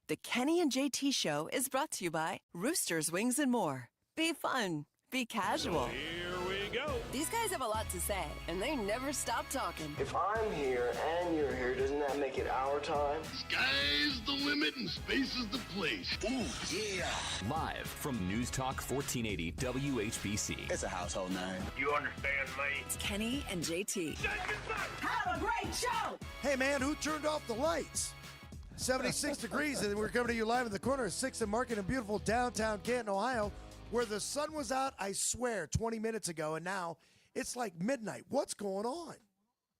The Kenny and JT Show is brought to you by Rooster's Wings and More. Be fun. Be casual. Here we go. These guys have a lot to say, and they never stop talking. If I'm here and you're here, doesn't that make it our time? Sky's the limit and space is the place. Ooh, yeah. Live from News Talk 1480 WHBC. It's a household name. You understand me? It's Kenny and JT. Have a great show! Hey, man, who turned off the lights? 76 degrees, and we're coming to you live in the corner of 6th and Market in beautiful downtown Canton, Ohio, where the sun was out, I swear, 20 minutes ago, and now it's like midnight. What's going on?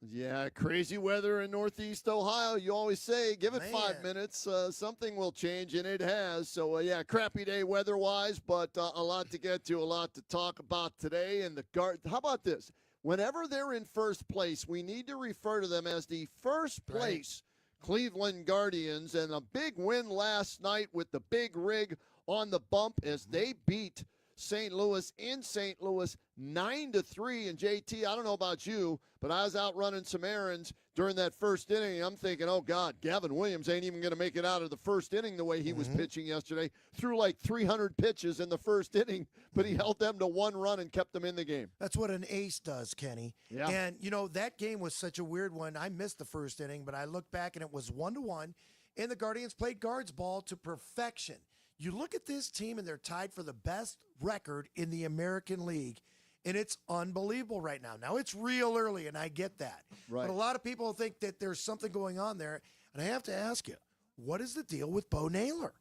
Yeah, crazy weather in Northeast Ohio. You always say, give it 5 minutes, something will change, and it has. So, yeah, crappy day weather-wise, but a lot to get to, a lot to talk about today. And how about this? Whenever they're in first place, we need to refer to them as the first place Cleveland Guardians, and a big win last night with the big rig on the bump as they beat St. Louis in St. Louis 9-3. And JT, I don't know about you, but I was out running some errands during that first inning. I'm thinking, oh God, Gavin Williams ain't even going to make it out of the first inning the way he was pitching yesterday. Threw like 300 pitches in the first inning, but he held them to one run and kept them in the game. That's what an ace does, Kenny. Yeah. And, you know, that game was such a weird one. I missed the first inning, but I looked back and it was 1-1, and the Guardians played guards ball to perfection. You look at this team, and they're tied for the best record in the American League, and it's unbelievable right now. Now, it's real early, and I get that. Right. But a lot of people think that there's something going on there, and I have to ask you, what is the deal with Bo Naylor?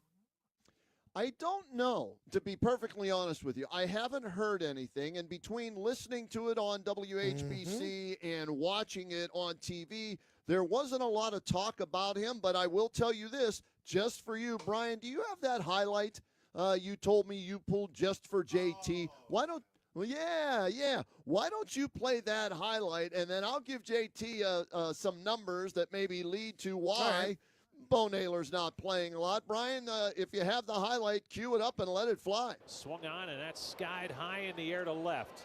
I don't know, to be perfectly honest with you. I haven't heard anything, and between listening to it on WHBC and watching it on TV, there wasn't a lot of talk about him, but I will tell you this, just for you, Brian, do you have that highlight you told me you pulled just for JT? Why don't Well, yeah. Why don't you play that highlight, and then I'll give JT some numbers that maybe lead to why Bo Naylor's not playing a lot. Brian, if you have the highlight, cue it up and let it fly. Swung on, and that's skied high in the air to left.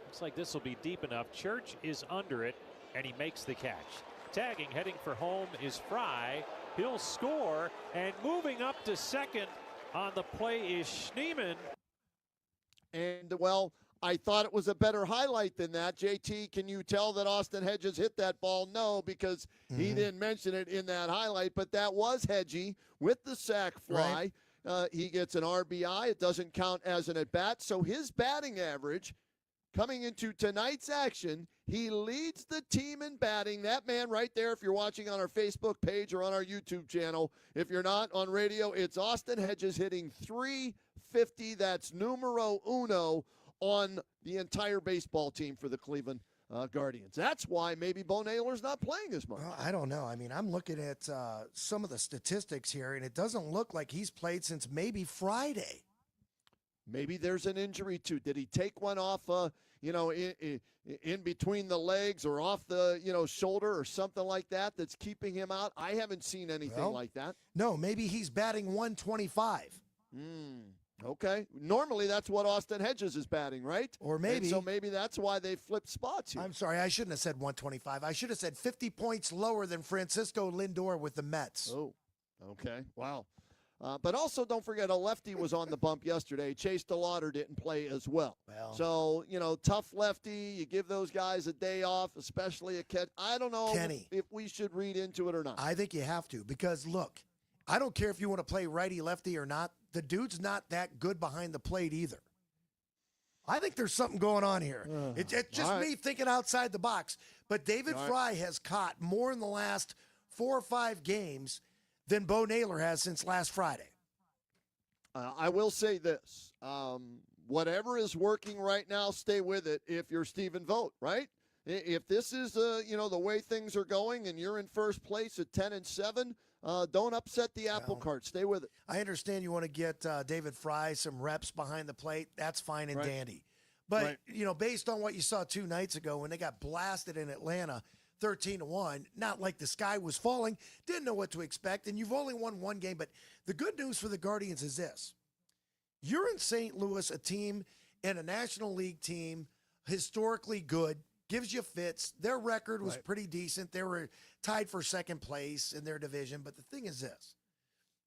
Looks like this will be deep enough. Church is under it, and he makes the catch. Tagging, heading for home is Fry. He'll score, and moving up to second on the play is Schneemann. And, well, I thought it was a better highlight than that. JT, can you tell that Austin Hedges hit that ball? No, because he didn't mention it in that highlight. But that was Hedgie with the sac fly. Right. He gets an RBI. It doesn't count as an at-bat. So his batting average coming into tonight's action, he leads the team in batting. That man right there, if you're watching on our Facebook page or on our YouTube channel, if you're not on radio, it's Austin Hedges hitting .350. That's numero uno on the entire baseball team for the Cleveland Guardians. That's why maybe Bo Naylor's not playing as much. Well, I don't know. I mean, I'm looking at some of the statistics here, and it doesn't look like he's played since maybe Friday. Maybe there's an injury, too. Did he take one off, in between the legs or off the, shoulder or something like that that's keeping him out? I haven't seen anything like that. No, maybe he's batting 125. Okay. Normally, that's what Austin Hedges is batting, right? Or maybe. And so maybe that's why they flipped spots here. I'm sorry. I shouldn't have said 125. I should have said 50 points lower than Francisco Lindor with the Mets. Oh, okay. Wow. But also, don't forget, a lefty was on the bump yesterday. Chase DeLauder didn't play as well. So, tough lefty. You give those guys a day off, especially a catch. I don't know if we should read into it or not. I think you have to because, look, I don't care if you want to play righty-lefty or not. The dude's not that good behind the plate either. I think there's something going on here. It's just me thinking outside the box. But David Fry has caught more in the last 4 or 5 games than Bo Naylor has since last Friday. I will say this. Whatever is working right now, stay with it if you're Stephen Vogt, right? If this is, the way things are going and you're in first place at 10-7, don't upset the apple cart. Stay with it. I understand you want to get David Fry some reps behind the plate. That's fine and dandy. But, based on what you saw 2 nights ago when they got blasted in Atlanta, 13-1, not like the sky was falling, didn't know what to expect, and you've only won 1 game. But the good news for the Guardians is this. You're in St. Louis, a team and a National League team, historically good, gives you fits. Their record was pretty decent. They were tied for second place in their division. But the thing is this.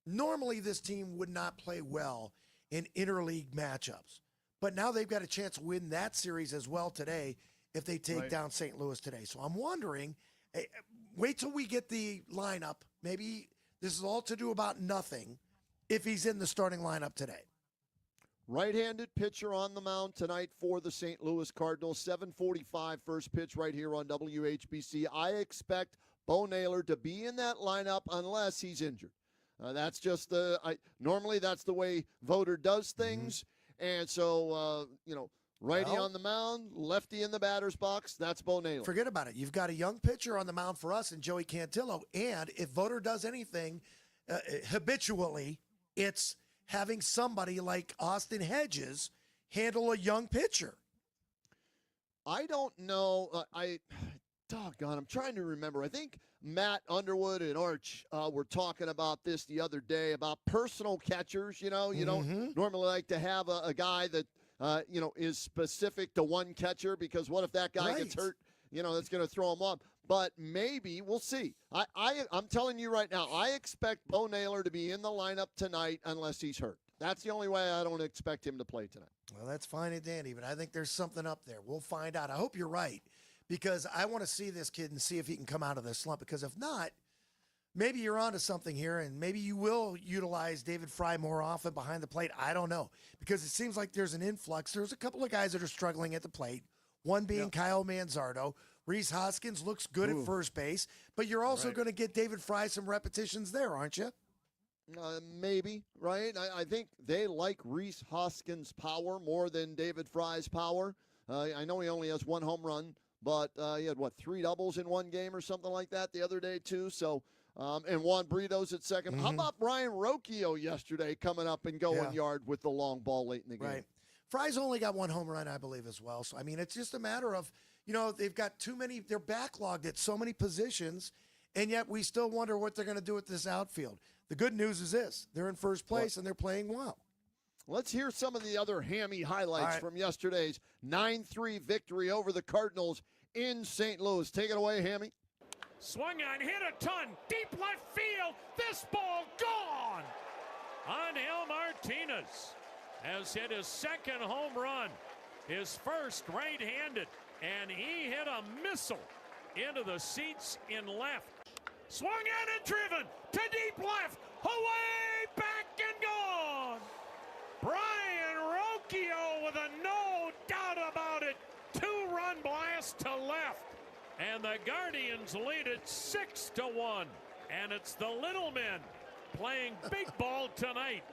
Normally, this team would not play well in interleague matchups. But now they've got a chance to win that series as well today if they take down St. Louis today. So I'm wondering, wait till we get the lineup. Maybe this is all to do about nothing if he's in the starting lineup today. Right-handed pitcher on the mound tonight for the St. Louis Cardinals. 7:45 first pitch right here on WHBC. I expect Bo Naylor to be in that lineup unless he's injured. That's just normally that's the way Voter does things. And so, righty on the mound, lefty in the batter's box, that's Bo Naylor. Forget about it. You've got a young pitcher on the mound for us and Joey Cantillo. And if Voter does anything habitually, it's having somebody like Austin Hedges handle a young pitcher. I don't know. Doggone, I'm trying to remember. I think Matt Underwood and Arch were talking about this the other day about personal catchers. You don't normally like to have a guy that, is specific to one catcher because what if that guy gets hurt? That's going to throw him off. But maybe we'll see. I'm telling you right now, I expect Bo Naylor to be in the lineup tonight unless he's hurt. That's the only way I don't expect him to play tonight. Well, that's fine and dandy, but I think there's something up there. We'll find out. I hope you're right because I want to see this kid and see if he can come out of this slump because if not, maybe you're onto something here and maybe you will utilize David Fry more often behind the plate. I don't know because it seems like there's an influx. There's a couple of guys that are struggling at the plate, one being Kyle Manzardo. Reese Hoskins looks good at first base, but you're also going to get David Fry some repetitions there, aren't you? Maybe, right? I think they like Reese Hoskins' power more than David Fry's power. I know he only has one home run, but he had, 3 doubles in one game or something like that the other day, too. So, and Juan Brito's at second. How about Brian Rocchio yesterday coming up and going yard with the long ball late in the game? Right. Fry's only got one home run, I believe, as well. So, I mean, it's just a matter of, they've got too many, they're backlogged at so many positions, and yet we still wonder what they're going to do with this outfield. The good news is this. They're in first place, and they're playing well. Let's hear some of the other hammy highlights from yesterday's 9-3 victory over the Cardinals in St. Louis. Take it away, Hammy. Swung on, hit a ton, deep left field. This ball gone. Angel Martinez has hit his second home run, his first right-handed, and he hit a missile into the seats in left. Swung on and driven to deep left, away, back and gone. Brian Rocchio with a no doubt about it 2-run blast to left, and the Guardians lead it 6-1. And it's the little men playing big ball tonight.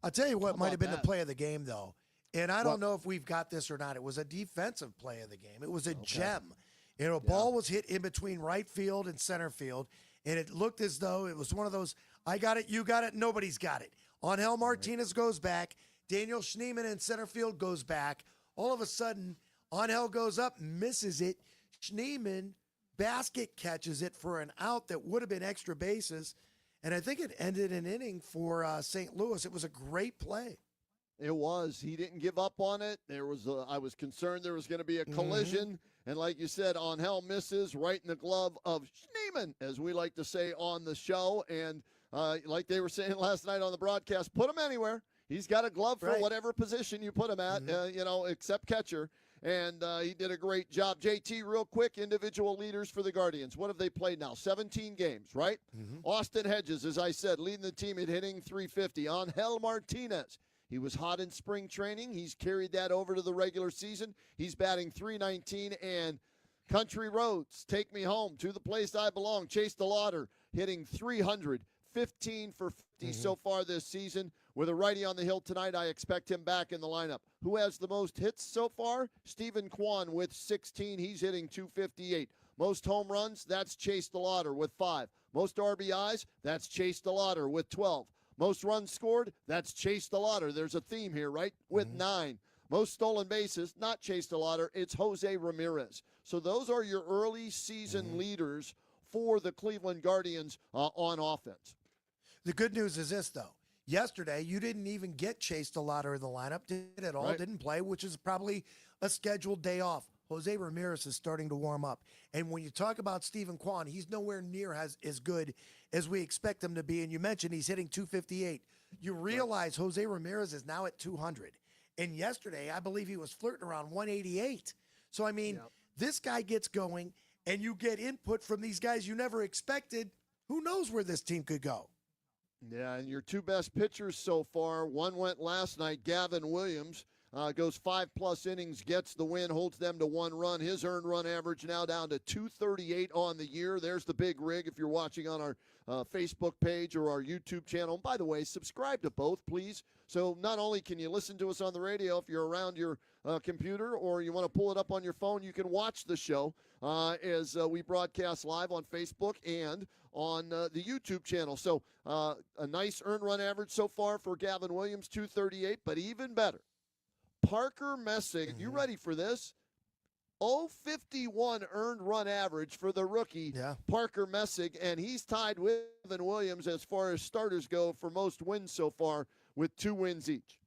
I'll tell you what might have been the play of the game, though. And I don't know if we've got this or not. It was a defensive play of the game. It was a gem. A ball was hit in between right field and center field, and it looked as though it was one of those, I got it, you got it, nobody's got it. Angel Martinez goes back. Daniel Schneemann in center field goes back. All of a sudden, Angel goes up, misses it. Schneemann basket catches it for an out that would have been extra bases. And I think it ended an inning for St. Louis. It was a great play. It was. He didn't give up on it. I was concerned there was going to be a collision. And like you said, Angel misses right in the glove of Schneemann, as we like to say on the show. And like they were saying last night on the broadcast, put him anywhere. He's got a glove for whatever position you put him at, except catcher. And he did a great job. JT, real quick, individual leaders for the Guardians. What have they played now? 17 games, right? Austin Hedges, as I said, leading the team at hitting .350. Angel Martinez. He was hot in spring training. He's carried that over to the regular season. He's batting .319. And Country Roads, take me home to the place I belong. Chase DeLauder hitting .300, 15 for 50 so far this season. With a righty on the hill tonight, I expect him back in the lineup. Who has the most hits so far? Stephen Kwan with 16. He's hitting .258. Most home runs, that's Chase DeLauder with 5. Most RBIs, that's Chase DeLauder with 12. Most runs scored, that's Chase DeLauder. There's a theme here, right? With 9. Most stolen bases, not Chase DeLauder, it's Jose Ramirez. So those are your early season leaders for the Cleveland Guardians on offense. The good news is this, though. Yesterday, you didn't even get Chase DeLauder in the lineup, did at all, didn't play, which is probably a scheduled day off. Jose Ramirez is starting to warm up. And when you talk about Stephen Kwan, he's nowhere near as good as we expect him to be. And you mentioned he's hitting 258. You realize Jose Ramirez is now at 200. And yesterday, I believe he was flirting around 188. So, I mean, this guy gets going, and you get input from these guys you never expected. Who knows where this team could go? Yeah, and your two best pitchers so far, one went last night, Gavin Williams. Goes 5+ innings, gets the win, holds them to 1 run. His earned run average now down to 238 on the year. There's the big rig if you're watching on our Facebook page or our YouTube channel. And by the way, subscribe to both, please. So not only can you listen to us on the radio if you're around your computer or you want to pull it up on your phone, you can watch the show as we broadcast live on Facebook and on the YouTube channel. So a nice earned run average so far for Gavin Williams, 238, but even better. Parker Messick, you ready for this? 0.51 earned run average for the rookie, Parker Messick, and he's tied with Evan Williams as far as starters go for most wins so far with 2 wins each.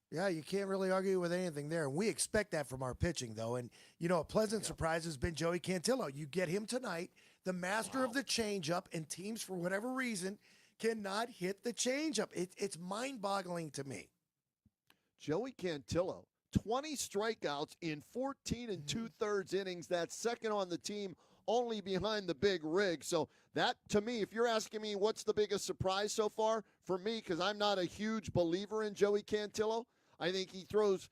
Yeah, you can't really argue with anything there. We expect that from our pitching, though. And, you know, a pleasant surprise has been Joey Cantillo. You get him tonight, the master of the changeup, and teams, for whatever reason, cannot hit the changeup. It's mind-boggling to me. Joey Cantillo, 20 strikeouts in 14 2/3 innings. That's second on the team, only behind the big rig. So that, to me, if you're asking me what's the biggest surprise so far, for me, because I'm not a huge believer in Joey Cantillo, I think he throws,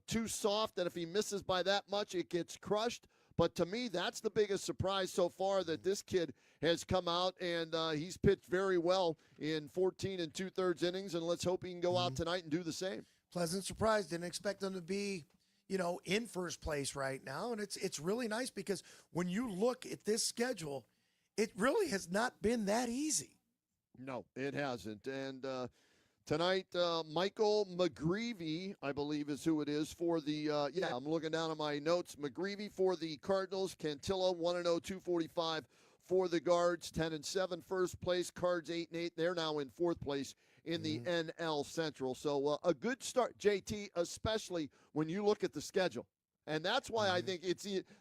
too soft, that if he misses by that much, it gets crushed. But to me, that's the biggest surprise so far, that this kid has come out and he's pitched very well in 14 2/3 innings, and let's hope he can go out tonight and do the same. Pleasant surprise. Didn't expect them to be, in first place right now. And it's really nice because when you look at this schedule, it really has not been that easy. No, it hasn't. And tonight, Michael McGreevy, I believe is who it is for the, I'm looking down at my notes. McGreevy for the Cardinals, Cantillo 1-0, 245 for the Guards, 10-7 first place, Cards 8-8. They're now in fourth place in the NL Central. So a good start, JT, especially when you look at the schedule. And that's why I think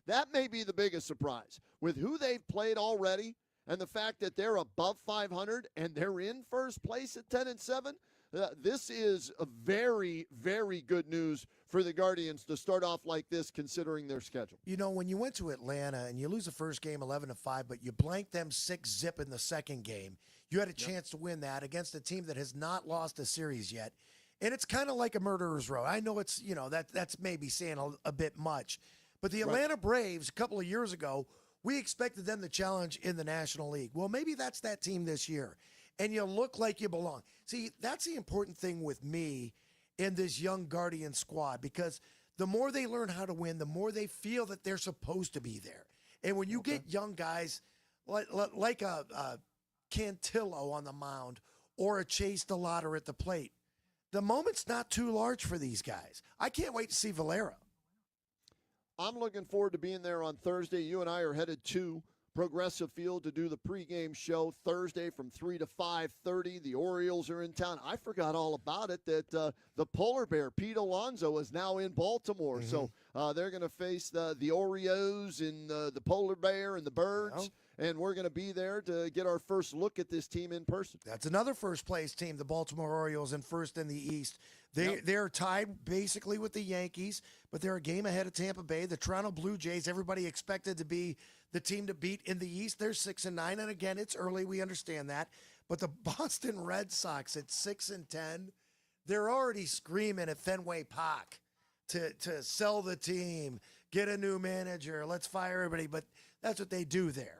that may be the biggest surprise. With who they've played already and the fact that they're above 500 and they're in first place at 10-7, this is a very, very good news for the Guardians to start off like this, considering their schedule. When you went to Atlanta and you lose the first game 11-5, but you blanked them 6-0 in the second game, you had a chance to win that against a team that has not lost a series yet. And it's kind of like a murderer's row. I know it's, that's maybe saying a bit much. But the Atlanta Braves, a couple of years ago, we expected them to challenge in the National League. Well, maybe that's that team this year. And you look like you belong. See, that's the important thing with me in this young Guardian squad, because the more they learn how to win, the more they feel that they're supposed to be there. And when you get young guys like a Cantillo on the mound or a Chase DeLauder at the plate, the moment's not too large for these guys. I can't wait to see Valera. I'm looking forward to being there on Thursday. You and I are headed to Progressive Field to do the pregame show Thursday from 3 to 5:30. The Orioles are in town. I forgot all about it, that the polar bear, Pete Alonso, is now in Baltimore. So they're going to face the Oreos and the polar bear and the birds. And we're going to be there to get our first look at this team in person. That's another first-place team, the Baltimore Orioles, and first in the East. They're tied basically with the Yankees, but they're a game ahead of Tampa Bay. The Toronto Blue Jays, everybody expected to be the team to beat in the East. They're 6-9, and again, it's early. We understand that. But the Boston Red Sox at 6-10, they're already screaming at Fenway Park to sell the team, get a new manager, let's fire everybody. But that's what they do there.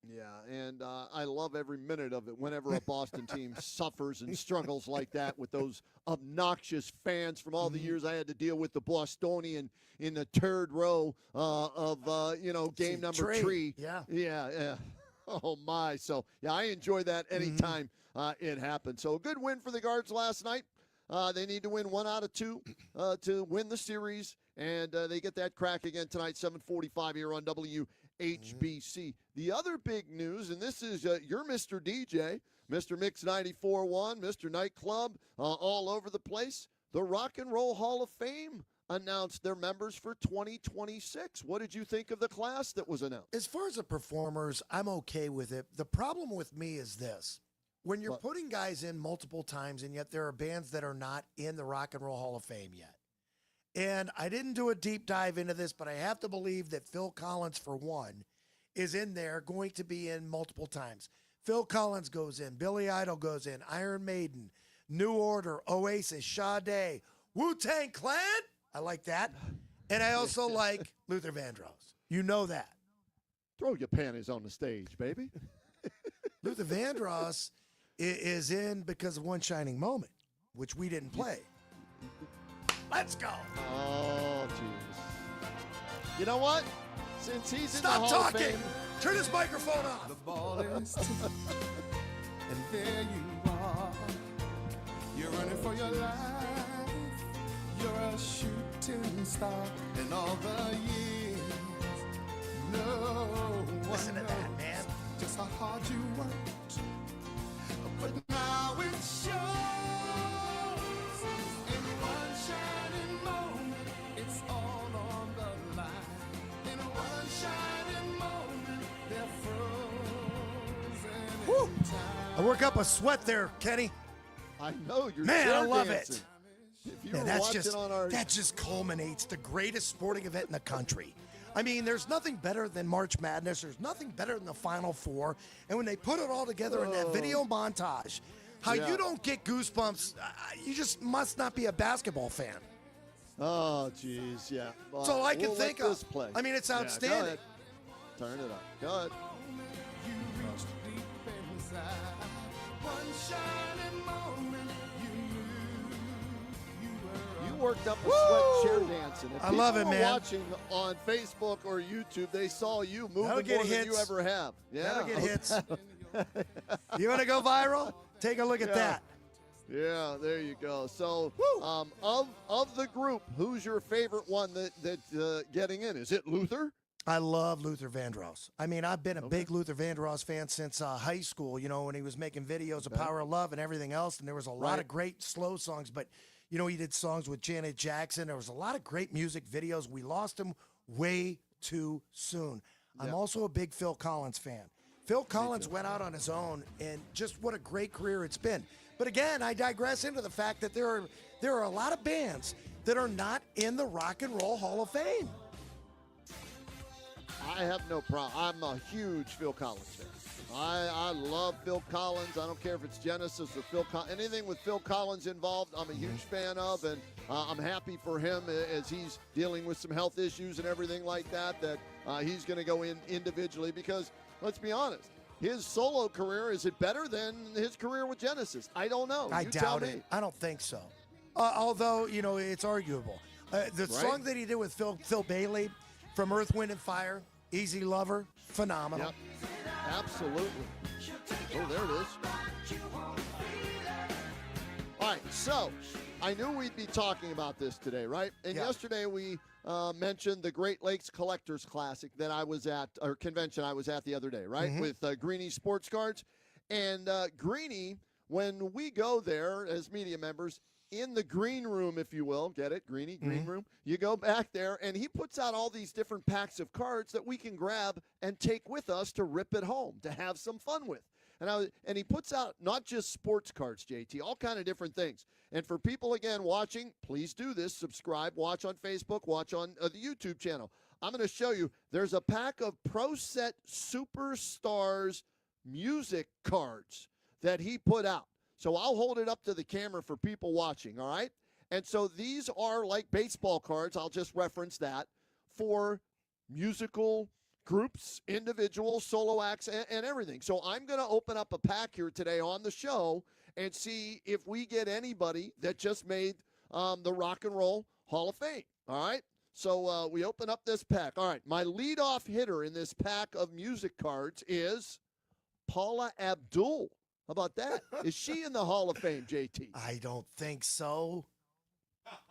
Yeah, and I love every minute of it whenever a Boston team suffers and struggles like that with those obnoxious fans from all the years I had to deal with the Bostonian in the third row of, game number 3. Yeah. Oh, my. So, yeah, I enjoy that anytime it happens. So, a good win for the Guards last night. They need to win 1 out of 2 to win the series, and they get that crack again tonight, 7:45 here on WHBC. The other big news, and this is your Mr. DJ, Mr. Mix 94.1, Mr. Nightclub, all over the place. The Rock and Roll Hall of Fame announced their members for 2026. What did you think of the class that was announced? As far as the performers, I'm okay with it. The problem with me is this. When you're putting guys in multiple times, and yet there are bands that are not in the Rock and Roll Hall of Fame yet. And I didn't do a deep dive into this, but I have to believe that Phil Collins, for one, is in there, going to be in multiple times. Phil Collins goes in. Billy Idol goes in. Iron Maiden, New Order, Oasis, Sade, Wu-Tang Clan. I like that. And I also like Luther Vandross. You know that. Throw your panties on the stage, baby. Luther Vandross is in because of One Shining Moment, which we didn't play. Let's go. Oh, jeez. You know what? Since he's in Stop the Hall talking. of Fame, Turn his microphone off. The ball is tipped, and there you are. You're running for your life. You're a shooting star. In all the years, no one Listen to knows that, man. just how hard you worked. But now it shows. In one shining moment, it's all on the line. In one shining moment, they're frozen Woo. in time. I work up a sweat there, Kenny. I know you're Man, I chair love dancing. it. If you Yeah, were that's watching just on our that just culminates the greatest sporting event in the country. I mean, there's nothing better than March Madness. There's nothing better than the Final Four. And when they put it all together in that video montage, how Yeah. you don't get goosebumps, you just must not be a basketball fan. Oh, jeez, yeah. Well, That's all I can we'll think let of. this play. I mean, it's Yeah, go outstanding. ahead. Turn it up. Go ahead. You reach deep inside. One shining moment, you knew you were You worked up a sweat chair dancing. If I love people it, were man. watching on Facebook or YouTube, they saw you moving more get than you hits. ever have. Yeah. That'll get hits. You want to go viral? Take a look at Yeah. that. Yeah, there you go. So, of the group, who's your favorite one that getting in? Is it Luther? I love Luther Vandross. I mean, I've been a big Luther Vandross fan since high school, you know, when he was making videos of Power of Love and everything else. And there was a lot of great slow songs. But, you know, he did songs with Janet Jackson. There was a lot of great music videos. We lost him way too soon. I'm also a big Phil Collins fan. Phil Collins went out on his own, and just what a great career it's been. But again, I digress into the fact that there are a lot of bands that are not in the Rock and Roll Hall of Fame. I have no problem. I'm a huge Phil Collins fan. I love Phil Collins. I don't care if it's Genesis or Phil Collins. Anything with Phil Collins involved, I'm a huge fan of, and I'm happy for him as he's dealing with some health issues and everything like that, that he's going to go in individually because, let's be honest, his solo career, is it better than his career with Genesis? I don't know. I You tell doubt me. it. I don't think so. Although, you know, it's arguable. The song that he did with Phil Bailey from Earth, Wind, and Fire, Easy Lover, phenomenal. Yep. Absolutely. Oh, there it is. All right, so I knew we'd be talking about this today, right? And yesterday we mentioned the Great Lakes Collectors Classic that I was at, or convention I was at the other day, right? With Greenie Sports Cards. And Greenie, when we go there as media members, in the green room, if you will, get it, Greenie, green room, you go back there, and he puts out all these different packs of cards that we can grab and take with us to rip at home, to have some fun with. And he puts out not just sports cards, JT, all kind of different things. And for people, again, watching, please do this. Subscribe, watch on Facebook, watch on the YouTube channel. I'm going to show you. There's a pack of Pro Set Superstars music cards that he put out. So I'll hold it up to the camera for people watching, all right? And so these are like baseball cards. I'll just reference that for musical groups, individuals, solo acts, and everything. So I'm going to open up a pack here today on the show and see if we get anybody that just made the Rock and Roll Hall of Fame, all right? So we open up this pack. All right, my leadoff hitter in this pack of music cards is Paula Abdul. How about that? Is she in the Hall of Fame, JT? I don't think so.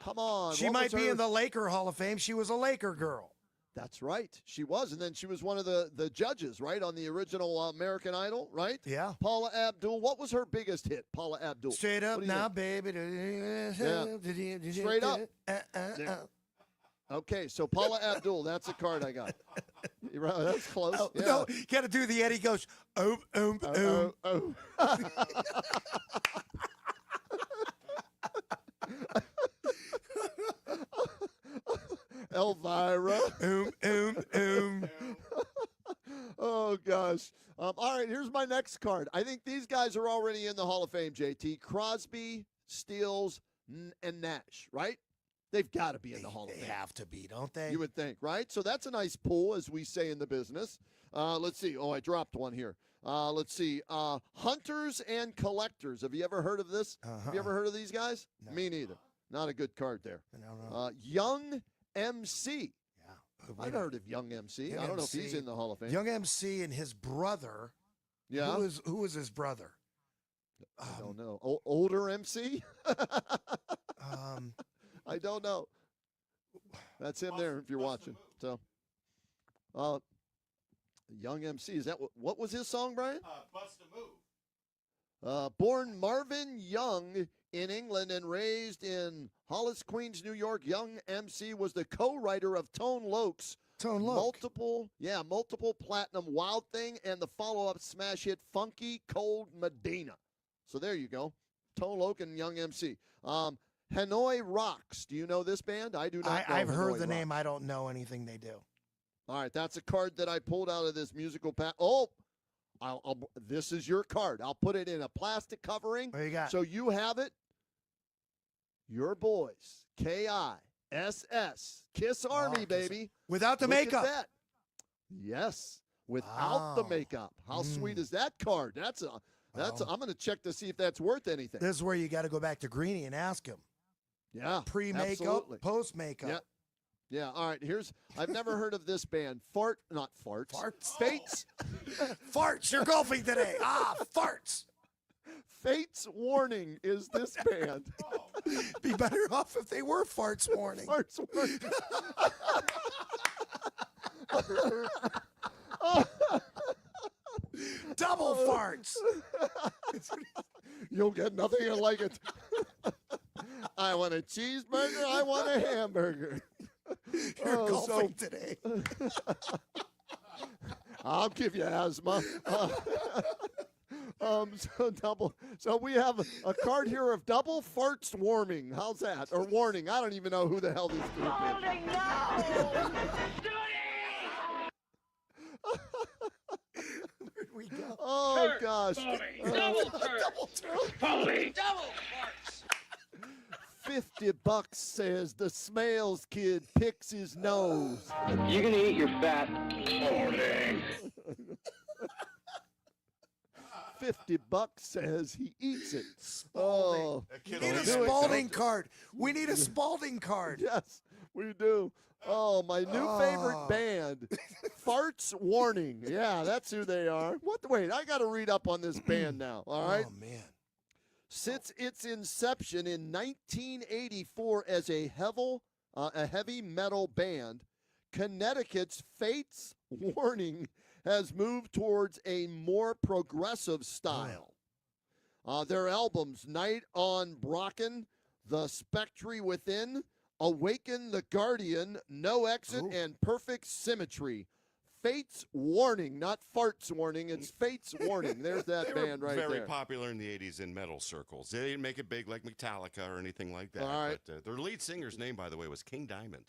Come on. She might be in the Laker Hall of Fame. She was a Laker girl. That's right. She was. And then she was one of the judges, right, on the original American Idol, right? Yeah. Paula Abdul. What was her biggest hit, Paula Abdul? Straight up What do you now, think? baby. Straight up. Okay, so Paula Abdul, that's a card I got. That's close. Oh, yeah. No, got to do the Eddie Ghost. Oh. Elvira. Oh, gosh. All right, here's my next card. I think these guys are already in the Hall of Fame, JT. Crosby, Steele, and Nash, right? They've got to be in the Hall of Fame. They have to be, don't they? You would think, right? So that's a nice pull, as we say in the business. Let's see. Oh, I dropped one here. Let's see. Hunters and Collectors. Have you ever heard of this? Have you ever heard of these guys? No. Me neither. Not a good card there. No. Young MC. Yeah. I've heard of Young MC. I don't know if he's in the Hall of Fame. Young MC and his brother. Yeah. Who was his brother? I don't know. Older MC? I don't know. That's him there if you're watching. So, Young MC. Is that what was his song, Brian? Bust a Move. Born Marvin Young in England and raised in Hollis, Queens, New York, Young MC was the co-writer of Tone Loc's multiple platinum Wild Thing and the follow-up smash hit Funky Cold Medina. So there you go. Tone Loc and Young MC. Hanoi Rocks. Do you know this band? I do not know. I've heard Hanoi the name. Rocks. I don't know anything they do. All right, that's a card that I pulled out of this musical pack. Oh, this is your card. I'll put it in a plastic covering. What you got? So you have it. Your boys, KISS, Kiss Army, baby. Without the Look makeup. At that. Yes, without the makeup. How sweet is that card? I'm going to check to see if that's worth anything. This is where you got to go back to Greeny and ask him. Yeah, pre-makeup, absolutely. post-makeup. Yeah. Yeah, all right, I've never heard of this band. Not farts. Farts. Fates. Farts, you're golfing today. Farts. Fates Warning is this band. Be better off if they were Farts Warning. Farts Warning. Double farts. You'll get nothing like it. I want a cheeseburger. I want a hamburger. You're golfing today. I'll give you asthma. So we have a card here of double farts warming. How's that? Or warning. I don't even know who the hell this group is. Where'd we go? Oh, gosh. Double farts. $50 says the Smales kid picks his nose. You're gonna eat your fat morning. $50 says he eats it. Spalding. We need a Spalding card. We need a Spalding card. Yes, we do. Oh, my new favorite band, Farts Warning. Yeah, that's who they are. Wait, I got to read up on this band now. All right. Oh man. Since its inception in 1984 as a heavy metal band, Connecticut's Fates Warning has moved towards a more progressive style. Their albums, Night on Brocken, The Spectre Within, Awaken the Guardian, No Exit, and Perfect Symmetry. Fates Warning, not Farts Warning. It's Fates Warning. There's that band right there. Very popular in the 80s in metal circles. They didn't make it big like Metallica or anything like that. All right. But their lead singer's name, by the way, was King Diamond.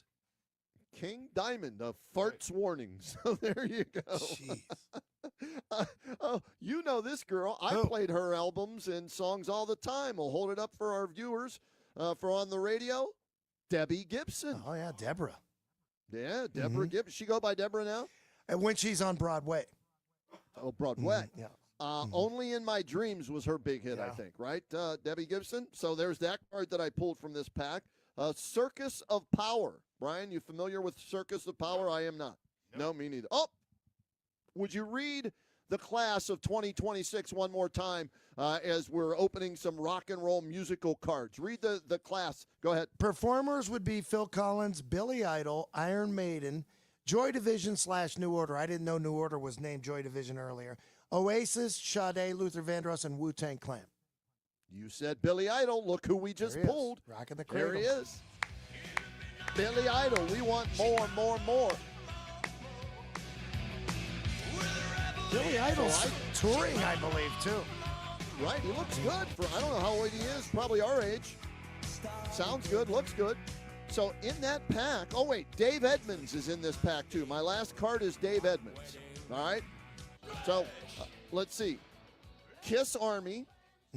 King Diamond, Farts Warning. So there you go. Jeez. You know this girl. I played her albums and songs all the time. We'll hold it up for our viewers for on the radio. Debbie Gibson. Oh, yeah, Deborah. Yeah, Deborah Gibson. She go by Deborah now? And when she's on Broadway. Oh, Broadway. Yeah. Only in My Dreams was her big hit, I think, right? Debbie Gibson. So there's that card that I pulled from this pack. Circus of Power. Brian, you familiar with Circus of Power? I am not. No, me neither. Oh, would you read the class of 2026 one more time as we're opening some rock and roll musical cards? Read the class. Go ahead. Performers would be Phil Collins, Billy Idol, Iron Maiden, Joy Division / New Order. I didn't know New Order was named Joy Division earlier. Oasis, Sade, Luther Vandross, and Wu-Tang Clan. You said Billy Idol. Look who we just pulled. Rocking the cradle. There he is. Billy Idol. We want more, more, more. Billy Idol's touring, I believe, too. Right, he looks good. I don't know how old he is, probably our age. Sounds good, looks good. So in that pack, oh wait, Dave Edmonds is in this pack too. My last card is Dave Edmonds. All right. So let's see. Kiss Army,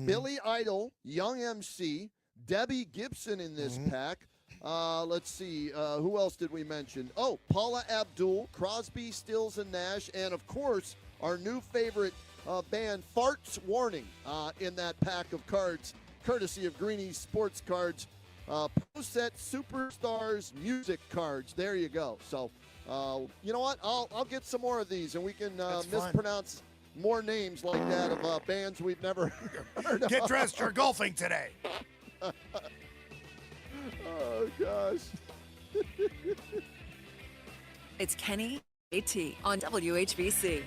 Billy Idol, Young MC, Debbie Gibson in this pack. Let's see. Who else did we mention? Oh, Paula Abdul, Crosby, Stills, and Nash, and of course our new favorite band, Farts Warning, in that pack of cards, courtesy of Greenie's Sports Cards. Pro-set Superstars music cards. There you go. So, you know what? I'll get some more of these, and we can mispronounce more names like that of bands we've never heard of. Get dressed. You're golfing today. Oh, gosh. It's Kenny AT on WHBC.